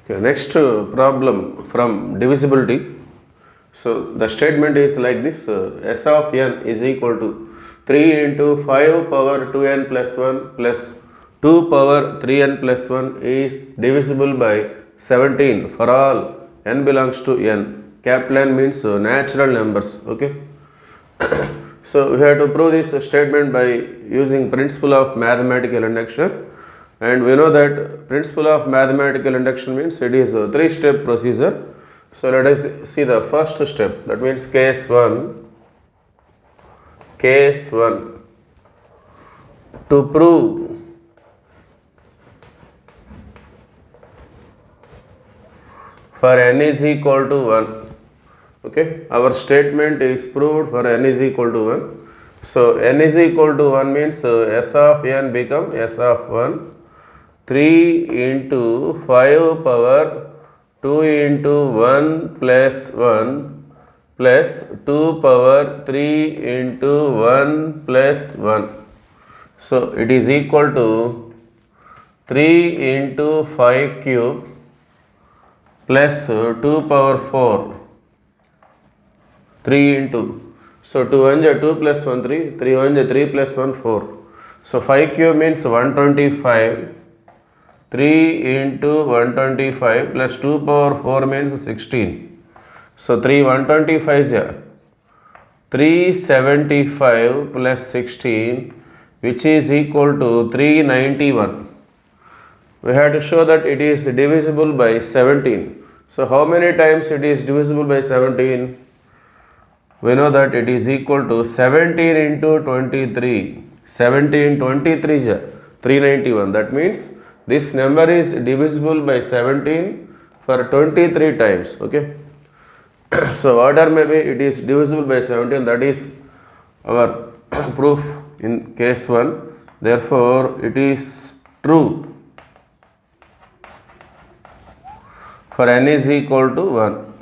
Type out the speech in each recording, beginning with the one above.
Okay, next problem from divisibility. So the statement is like this: S of n is equal to 3 into 5 power 2n plus 1 plus 2 power 3n plus 1 is divisible by 17 for all n belongs to n. Capital N means natural numbers. Okay. So we have to prove this statement by using principle of mathematical induction, and we know that principle of mathematical induction means it is a three-step procedure. So let us see the first step, that means case 1. Case 1, to prove for n is equal to 1. Okay, our statement is proved for n is equal to 1. So n is equal to 1 means S of n become S of 1. 3 into 5 power 2 into 1 plus 1 plus 2 power 3 into 1 plus 1. So it is equal to 3 into 5 cube plus 2 power 4. 3 into, so 2 1 is 2 plus 1 3, 3 1 is 3 plus 1 4. So 5 cube means 125. 3 into 125 plus 2 power 4 means 16. So 3 125 is 375 plus 16, which is equal to 391. We have to show that it is divisible by 17. So how many times it is divisible by 17? We know that it is equal to 17 into 23. 17 23 is 391. That means this number is divisible by 17 for 23 times. Okay. So order maybe it is divisible by 17. That is our proof in case 1. Therefore it is true for n is equal to 1.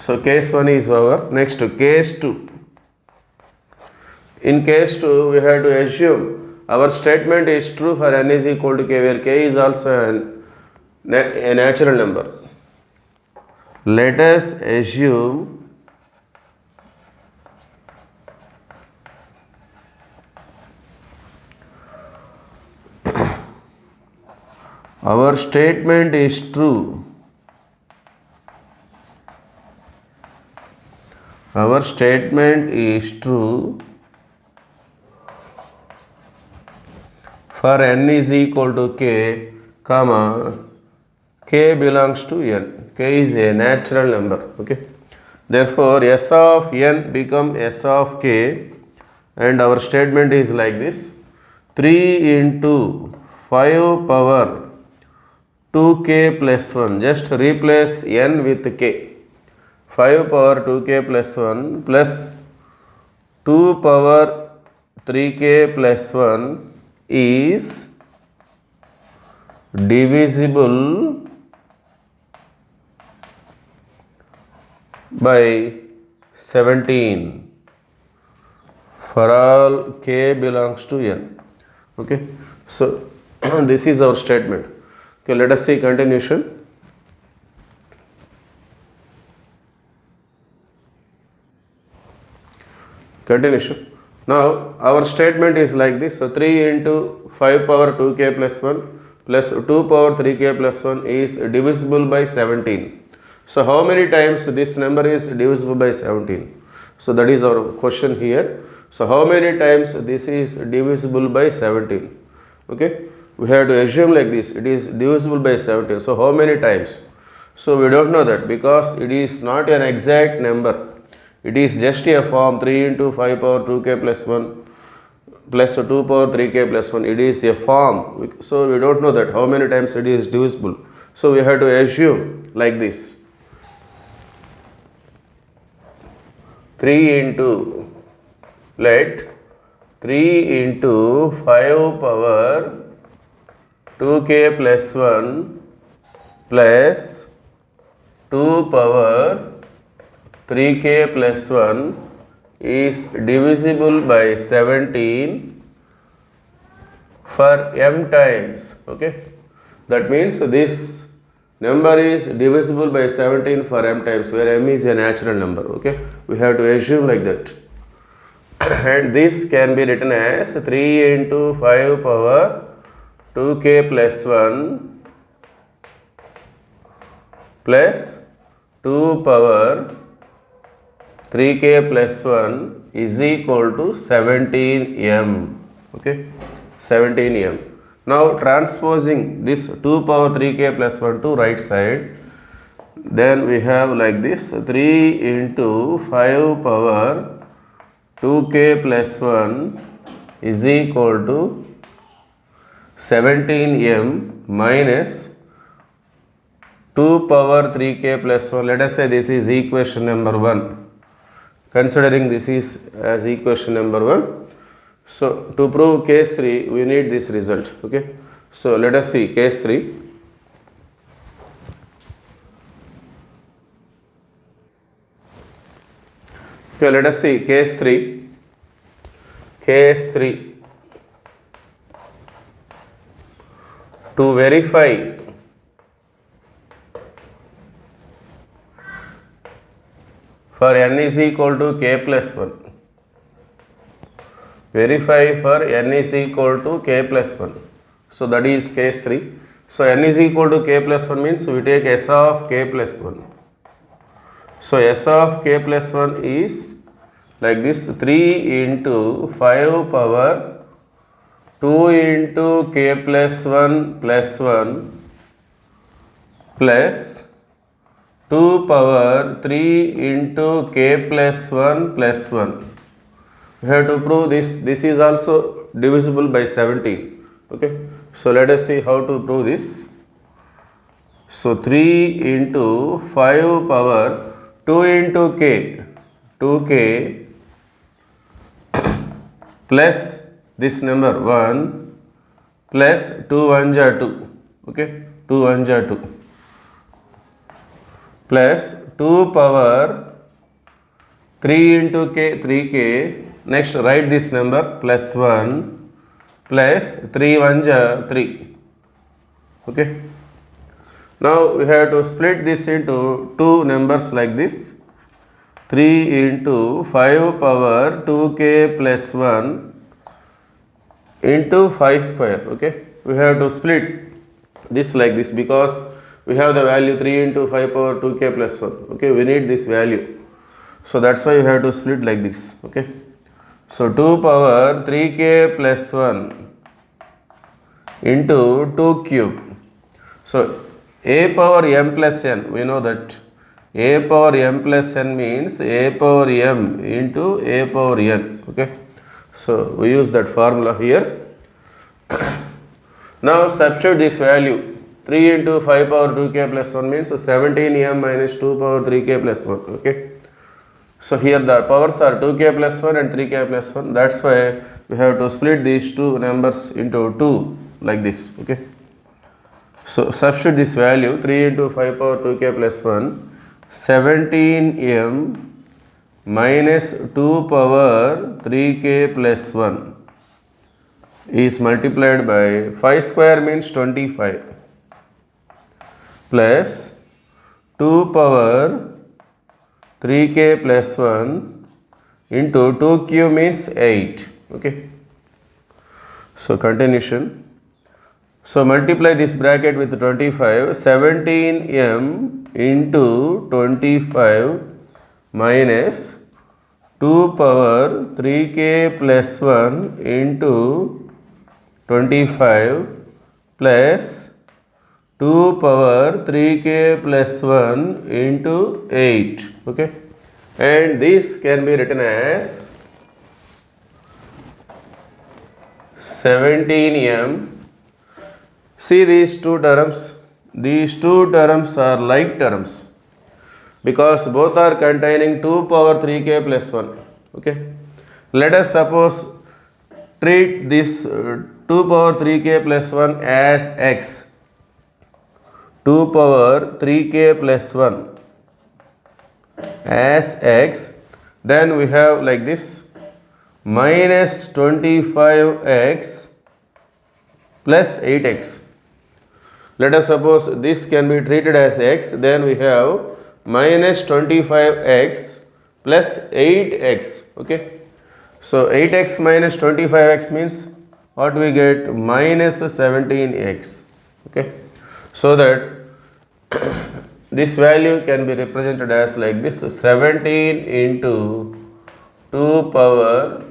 So case 1 is over. Next case 2. In case 2 we have to assume our statement is true for n is equal to k, where k is also a natural number. Let us assume our statement is true. Our statement is true for n is equal to k, comma, k belongs to n. K is a natural number. Okay. Therefore, S of n become S of k, and our statement is like this: 3 into 5 power 2k plus 1. Just replace n with k. 5 power 2k plus 1 plus 2 power 3k plus 1 is divisible by 17 for all k belongs to n. Okay. So this is our statement. Okay, let us see continuation. Continuation. Now our statement is like this. So 3 into 5 power 2k plus 1 plus 2 power 3k plus 1 is divisible by 17. So how many times this number is divisible by 17? So that is our question here. So how many times this is divisible by 17? Okay. We have to assume like this: it is divisible by 17. So how many times? So we don't know that because it is not an exact number. It is just a form: 3 into 5 power 2k plus 1 plus 2 power 3k plus 1. It is a form. So we don't know that how many times it is divisible. So we have to assume like this: 3 into, let 3 into 5 power 2k plus 1 plus 2 power 3k plus 1 is divisible by 17 for m times. Okay, that means this number is divisible by 17 for m times, where m is a natural number. Okay, we have to assume like that. And this can be written as 3 into 5 power 2k plus 1 plus 2 power 3k plus 1 is equal to 17m. Okay, 17m. Now transposing this 2 power 3k plus 1 to right side, then we have like this 3 into 5 power 2k plus 1 is equal to 17m minus 2 power 3k plus 1. Let us say this is equation number 1. Considering this is as equation number 1. So to prove case 3, we need this result. Okay. So let us see case 3. Okay, let us see case 3. Case 3. To verify for n is equal to k plus 1. Verify for n is equal to k plus 1. So that is case 3. So n is equal to k plus 1 means we take s of k plus 1. So s of k plus 1 is like this 3 into 5 power 2 into k plus 1 plus 1 plus 2 power 3 into k plus 1 plus 1. We have to prove this. This is also divisible by 17. Okay. So let us see how to prove this. So 3 into 5 power 2 into k, 2k plus this number 1 plus 2 1 are 2. Okay. 2 1 are 2 plus 2 power 3 into k, 3k. Next write this number plus 1 plus 3 1 are 3. Okay. Now we have to split this into two numbers like this. 3 into 5 power 2k plus 1 into 5 square. Okay. We have to split this like this because we have the value 3 into 5 power 2k plus 1. Okay. We need this value. So that's why you have to split like this. Okay. So 2 power 3k plus 1 into 2 cube. So a power m plus n, we know that a power m plus n means a power m into a power n. Okay. So we use that formula here. Now substitute this value. 3 into 5 power 2k plus 1 means 17m minus 2 power 3k plus 1. Okay. So here the powers are 2k plus 1 and 3k plus 1. That's why we have to split these two numbers into 2 like this. Okay. So substitute this value 3 into 5 power 2k plus 1, 17m minus 2 power 3k plus 1 is multiplied by 5 square means 25 plus 2 power 3k plus 1 into 2 cube means 8. Okay. So continuation. So multiply this bracket with 25. 17m into 25 minus 2 power 3k plus 1 into 25 plus 2 power 3k plus 1 into 8. Okay. And this can be written as 17m. See these two terms. These two terms are like terms because both are containing 2 power 3k plus 1. Okay. Let us suppose treat this 2 power 3k plus 1 as x. 2 power 3k plus 1 as x. Then we have like this minus 25x plus 8x. Let us suppose this can be treated as x, then we have minus 25x plus 8x. Okay. So 8x minus 25x means what we get? Minus 17x. Okay. So that this value can be represented as like this: 17 into 2 power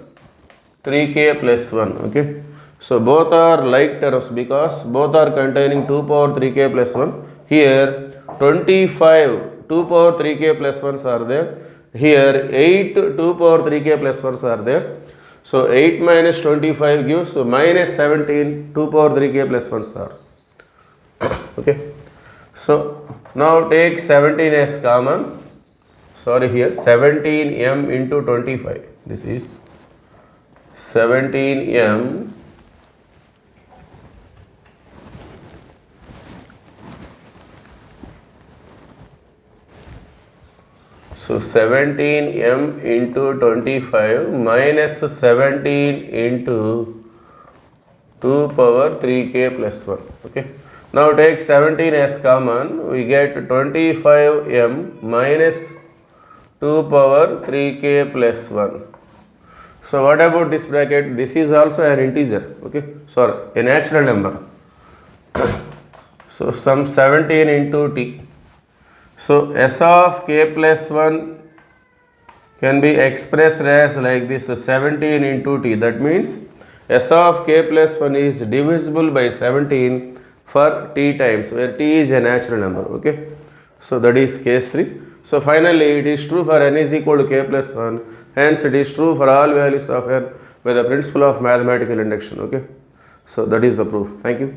3k plus 1. Okay. So both are like terms because both are containing 2 power 3k plus 1. Here 25 2 power 3k plus 1s are there. Here 8 2 power 3k plus 1s are there. So 8 minus 25 gives minus 17 2 power 3k plus 1s are. Okay. So now take 17 as common. Sorry, here 17m into 25. This is 17m so 17m into 25 minus 17 into 2 power 3k plus 1. Okay. Now take 17 as common. We get 25m minus 2 power 3k plus 1. So what about this bracket? This is also an integer. Okay. Sorry, a natural number. So some 17 into t. So s of k plus 1 can be expressed as like this: 17 into t. That means s of k plus 1 is divisible by 17 for t times, where t is a natural number. Okay. So that is case 3. So finally it is true for n is equal to k plus 1. Hence it is true for all values of n by the principle of mathematical induction. Okay. So that is the proof. Thank you.